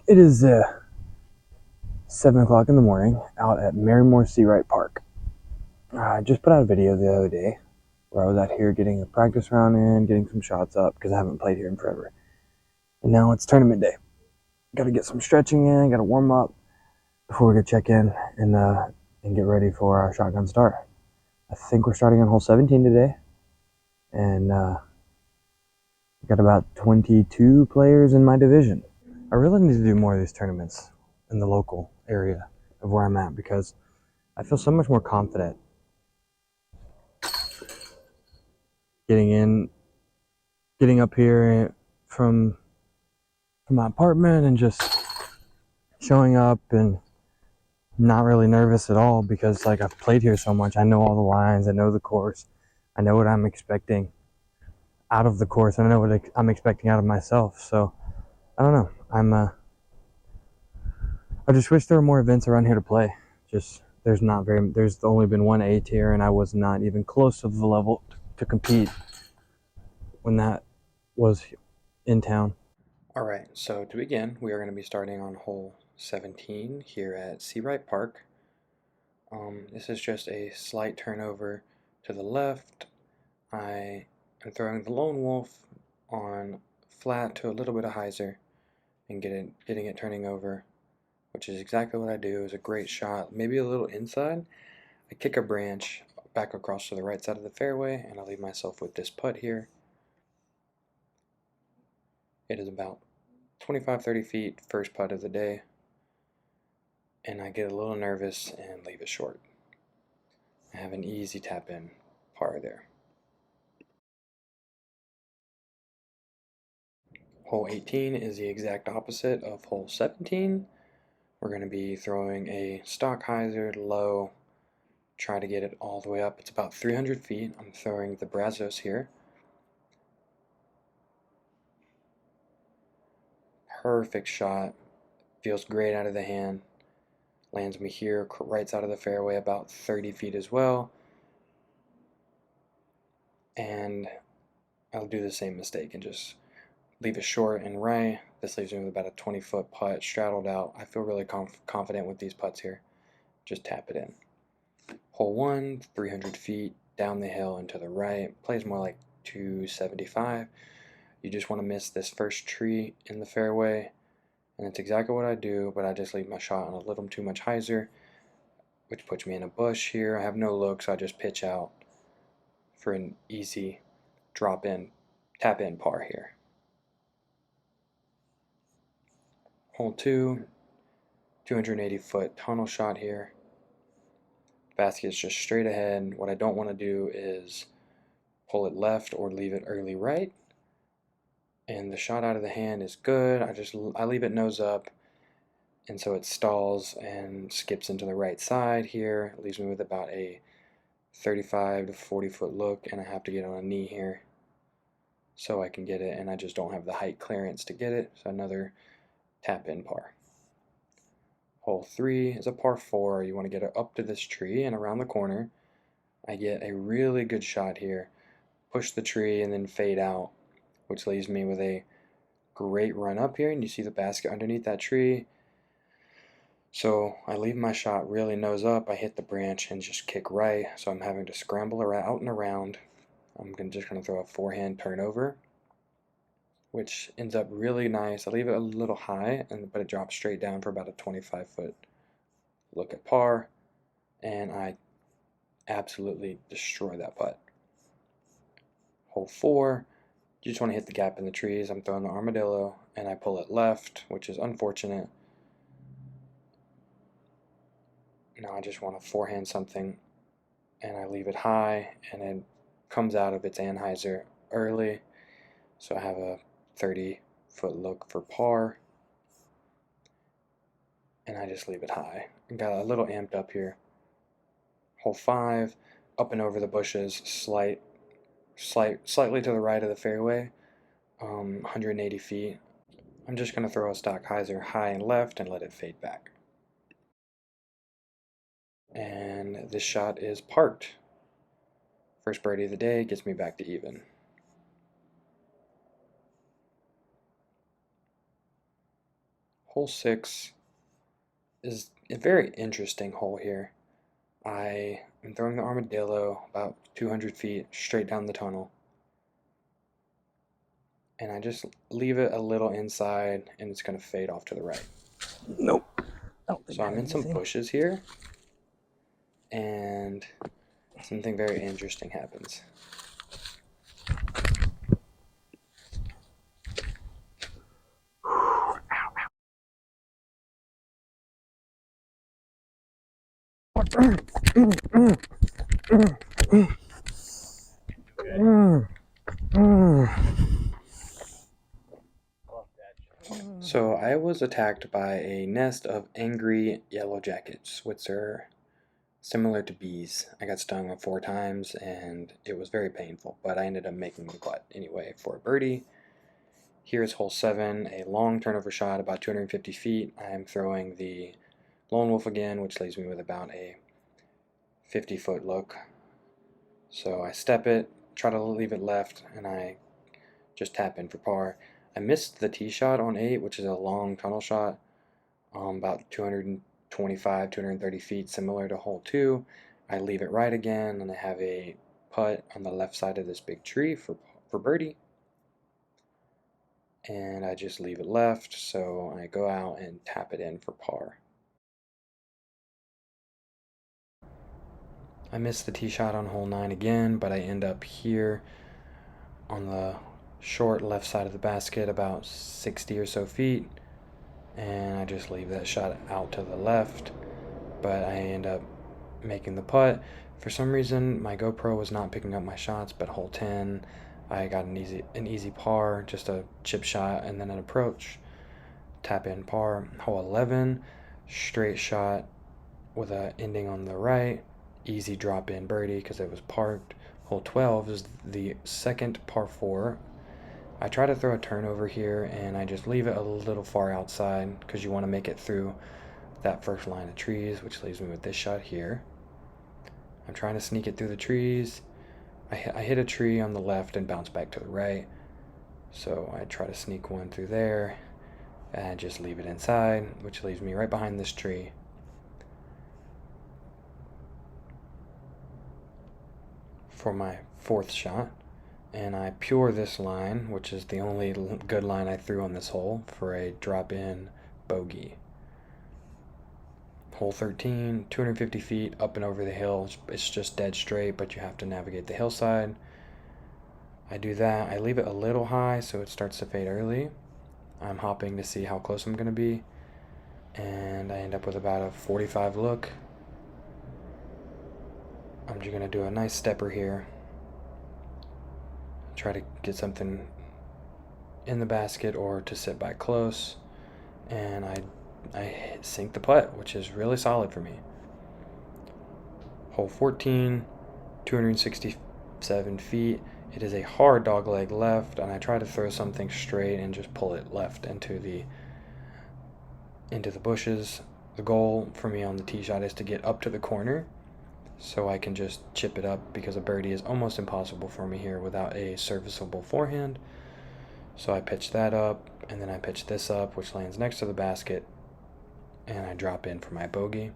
It is 7 o'clock in the morning out at Marymoor Seawright Park. I just put out a video the other day where I was out here getting a practice round in, getting some shots up because I haven't played here in forever. And now it's tournament day. Got to get some stretching in, got to warm up before we go check in and get ready for our shotgun start. I think we're starting on hole 17 today, and got about 22 players in my division. I really need to do more of these tournaments in the local area of where I'm at because I feel so much more confident getting up here from my apartment and just showing up and not really nervous at all because like I've played here so much. I know all the lines, I know the course, I know what I'm expecting out of the course, and I know what I'm expecting out of myself. So I don't know. I just wish there were more events around here to play. Just there's only been one A tier, and I was not even close to the level to compete when that was in town. Alright, so to begin, we are going to be starting on hole 17 here at Seawright Park. This is just a slight turnover to the left. I am throwing the Lone Wolf on flat to a little bit of hyzer and getting it turning over, which is exactly what I do. It's a great shot, maybe a little inside. I kick a branch back across to the right side of the fairway, and I leave myself with this putt here. It is about 25-30 feet, first putt of the day, and I get a little nervous and leave it short. I have an easy tap in par there. Hole 18 is the exact opposite of hole 17. We're going to be throwing a stock hyzer low, try to get it all the way up. It's about 300 feet. I'm throwing the Brazos here. Perfect shot. Feels great out of the hand. Lands me here, right side of the fairway, about 30 feet as well. And I'll do the same mistake and just leave it short and right. This leaves me with about a 20-foot putt straddled out. I feel really confident with these putts here. Just tap it in. Hole 1, 300 feet down the hill and to the right. Plays more like 275. You just want to miss this first tree in the fairway, and that's exactly what I do, but I just leave my shot on a little too much hyzer, which puts me in a bush here. I have no look, so I just pitch out for an easy drop in, tap in par here. Hole 2, 280-foot tunnel shot here. Basket's just straight ahead. What I don't want to do is pull it left or leave it early right. And the shot out of the hand is good. I leave it nose up, and so it stalls and skips into the right side here. It leaves me with about a 35 to 40 foot look, and I have to get on a knee here so I can get it, and I just don't have the height clearance to get it. So another tap in par. Hole 3 is a par 4. You want to get it up to this tree and around the corner. I get a really good shot here. Push the tree and then fade out, which leaves me with a great run up here, and you see the basket underneath that tree. So I leave my shot really nose up. I hit the branch and just kick right, so I'm having to scramble out and around. I'm just going to throw a forehand turnover, which ends up really nice. I leave it a little high, but it drops straight down for about a 25-foot look at par, and I absolutely destroy that putt. Hole 4, you just want to hit the gap in the trees. I'm throwing the armadillo, and I pull it left, which is unfortunate. Now I just want to forehand something, and I leave it high, and it comes out of its anhyzer early, so I have a 30-foot look for par, and I just leave it high. I got a little amped up here. Hole 5, up and over the bushes, slightly to the right of the fairway, 180 feet. I'm just going to throw a stock hyzer high and left and let it fade back. And this shot is parked. First birdie of the day gets me back to even. Hole 6 is a very interesting hole here. I am throwing the armadillo about 200 feet straight down the tunnel. And I just leave it a little inside and it's going to fade off to the right. Nope. So I'm in some bushes here and something very interesting happens. So I was attacked by a nest of angry yellow jackets, which are similar to bees. I got stung 4 times and it was very painful, but I ended up making the putt anyway for a birdie. Here's hole 7, a long turnover shot about 250 feet. I'm throwing the Lone Wolf again, which leaves me with about a 50-foot look. So I step it, try to leave it left, and I just tap in for par. I missed the tee shot on 8, which is a long tunnel shot, about 225, 230 feet, similar to hole 2. I leave it right again, and I have a putt on the left side of this big tree for birdie. And I just leave it left, so I go out and tap it in for par. I missed the tee shot on hole 9 again, but I end up here on the short left side of the basket, about 60 or so feet, and I just leave that shot out to the left, but I end up making the putt. For some reason, my GoPro was not picking up my shots, but hole 10, I got an easy par, just a chip shot and then an approach, tap in par. Hole 11, straight shot with a ending on the right, easy drop in birdie because it was parked. Hole 12 is the second par 4. I try to throw a turnover here and I just leave it a little far outside because you want to make it through that first line of trees, which leaves me with this shot here. I'm trying to sneak it through the trees. I hit a tree on the left and bounce back to the right. So I try to sneak one through there and just leave it inside, which leaves me right behind this tree. For my 4th shot, and I pure this line, which is the only good line I threw on this hole, for a drop-in bogey. Hole 13, 250 feet up and over the hill. It's just dead straight, but you have to navigate the hillside. I do that. I leave it a little high so it starts to fade early. I'm hopping to see how close I'm going to be, and I end up with about a 45 look. I'm just going to do a nice stepper here. Try to get something in the basket or to sit by close, and I sink the putt, which is really solid for me. Hole 14, 267 feet. It is a hard dog leg left, and I try to throw something straight and just pull it left into the bushes. The goal for me on the tee shot is to get up to the corner so I can just chip it up, because a birdie is almost impossible for me here without a serviceable forehand. So I pitch that up, and then I pitch this up, which lands next to the basket, and I drop in for my bogey.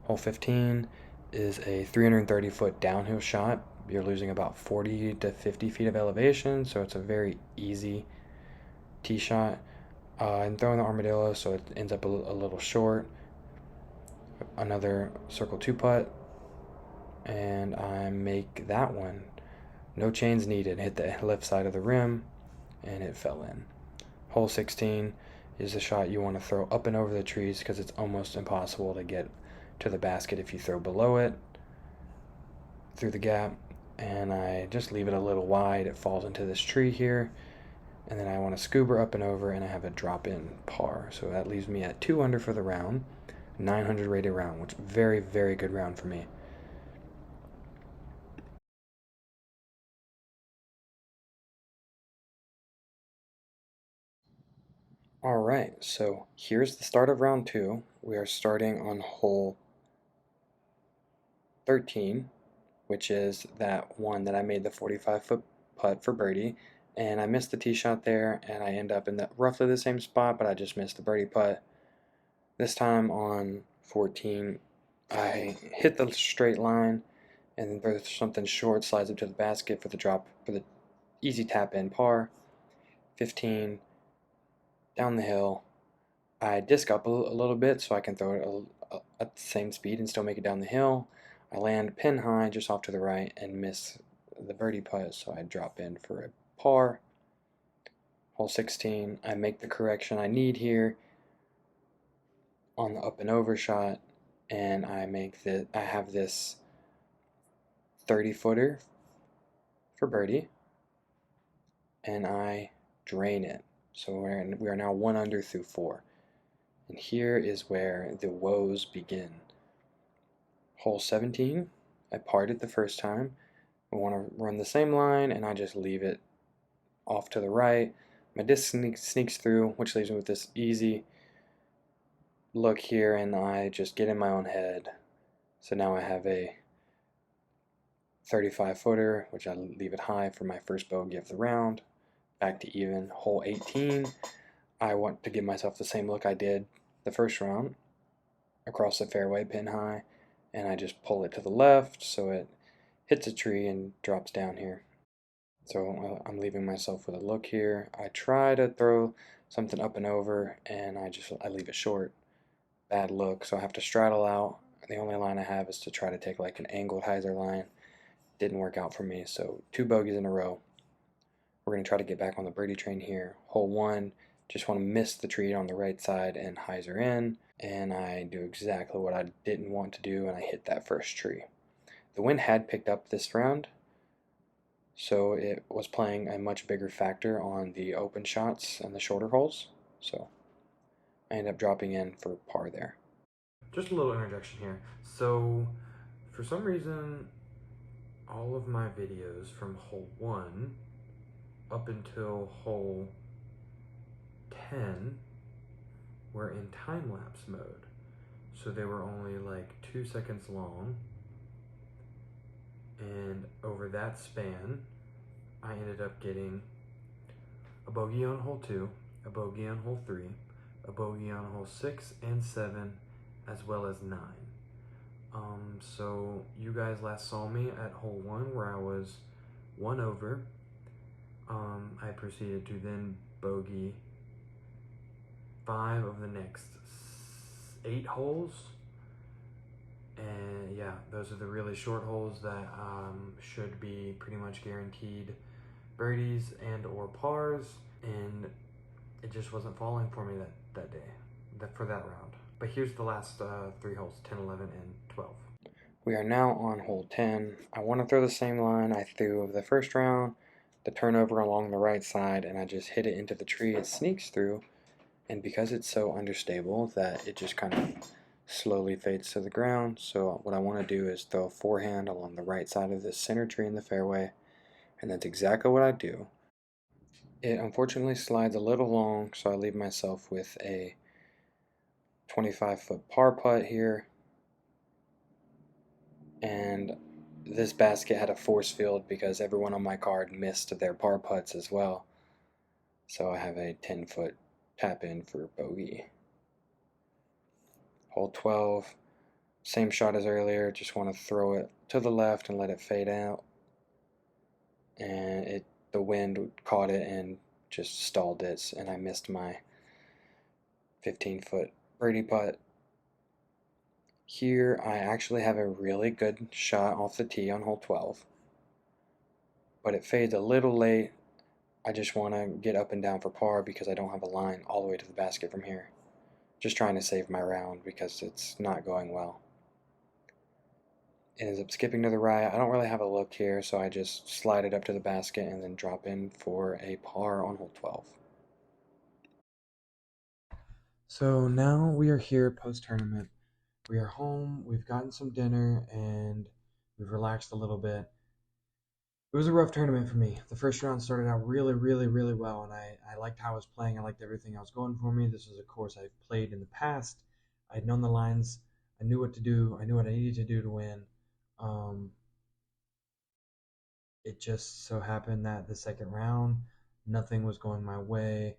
Hole 15 is a 330-foot downhill shot. You're losing about 40 to 50 feet of elevation, so it's a very easy tee shot. I'm throwing the armadillo, so it ends up a little short. Another circle 2 putt, and I make that one. No chains needed. Hit the left side of the rim, and it fell in. Hole 16 is a shot you want to throw up and over the trees because it's almost impossible to get to the basket if you throw below it through the gap. And I just leave it a little wide. It falls into this tree here, and then I want to scuba up and over, and I have a drop in par. So that leaves me at 2 under for the round, 900 rated round, which very, very good round for me. All right, so here's the start of round 2. We are starting on hole 13, which is that one that I made the 45-foot putt for birdie, and I missed the tee shot there, and I end up in roughly the same spot, but I just missed the birdie putt. This time on 14, I hit the straight line and then throw something short, slides up to the basket for the drop, for the easy tap in par. 15, down the hill. I disc up a little bit so I can throw it at the same speed and still make it down the hill. I land pin high just off to the right and miss the birdie putt, so I drop in for a par. Hole 16, I make the correction I need here on the up and over shot, and I have this 30 footer for birdie, and I drain it. So we are now 1 under through 4. And here is where the woes begin. Hole 17, I parred it the first time. I want to run the same line, and I just leave it off to the right. My disc sneaks through, which leaves me with this easy look here, and I just get in my own head. So now I have a 35 footer, which I leave it high for my first bogey of the round. Back to even. Hole 18, I want to give myself the same look I did the first round, across the fairway, pin high, and I just pull it to the left so it hits a tree and drops down here. So I'm leaving myself with a look here. I try to throw something up and over, and I leave it short. Bad look, so I have to straddle out. The only line I have is to try to take like an angled hyzer line. Didn't work out for me, so 2 bogeys in a row. We're going to try to get back on the birdie train here. Hole 1, just want to miss the tree on the right side and hyzer in, and I do exactly what I didn't want to do, and I hit that first tree. The wind had picked up this round, so it was playing a much bigger factor on the open shots and the shorter holes, so I ended up dropping in for par there. Just a little interjection here. So, for some reason, all of my videos from hole 1 up until hole 10 were in time-lapse mode. So they were only like 2 seconds long. And over that span, I ended up getting a bogey on hole 2, a bogey on hole 3, a bogey on hole 6 and 7, as well as 9. So you guys last saw me at hole 1 where I was 1 over. I proceeded to then bogey 5 of the next 8 holes. And yeah, those are the really short holes that should be pretty much guaranteed birdies and or pars, and it just wasn't falling for me that day, for that round. But here's the last 3 holes, 10, 11, and 12. We are now on hole 10. I want to throw the same line I threw the first round, the turnover along the right side, and I just hit it into the tree. It sneaks through, and because it's so understable that it just kind of slowly fades to the ground, so what I want to do is throw a forehand along the right side of this center tree in the fairway, and that's exactly what I do. It unfortunately slides a little long, so I leave myself with a 25-foot par putt here, and this basket had a force field because everyone on my card missed their par putts as well, so I have a 10-foot tap in for bogey. Hole 12, same shot as earlier, just want to throw it to the left and let it fade out, and the wind caught it and just stalled it, and I missed my 15-foot birdie putt. Here I actually have a really good shot off the tee on hole 12, but it fades a little late. I just want to get up and down for par because I don't have a line all the way to the basket from here. Just trying to save my round because it's not going well. It ends up skipping to the right. I don't really have a look here, so I just slide it up to the basket and then drop in for a par on hole 12. So now we are here post-tournament. We are home, we've gotten some dinner, and we've relaxed a little bit. It was a rough tournament for me. The first round started out really, really, really well, and I liked how I was playing. I liked everything I was going for me. This was a course I've played in the past. I'd known the lines. I knew what to do. I knew what I needed to do to win. It just so happened that the second round, nothing was going my way.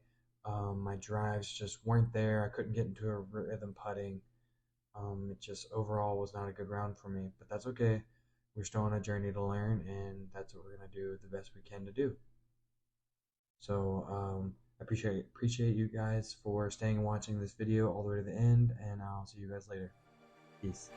My drives just weren't there. I couldn't get into a rhythm putting. It just overall was not a good round for me, but that's okay. We're still on a journey to learn, and that's what we're gonna do the best we can to do. So I appreciate you guys for staying and watching this video all the way to the end, and I'll see you guys later. Peace.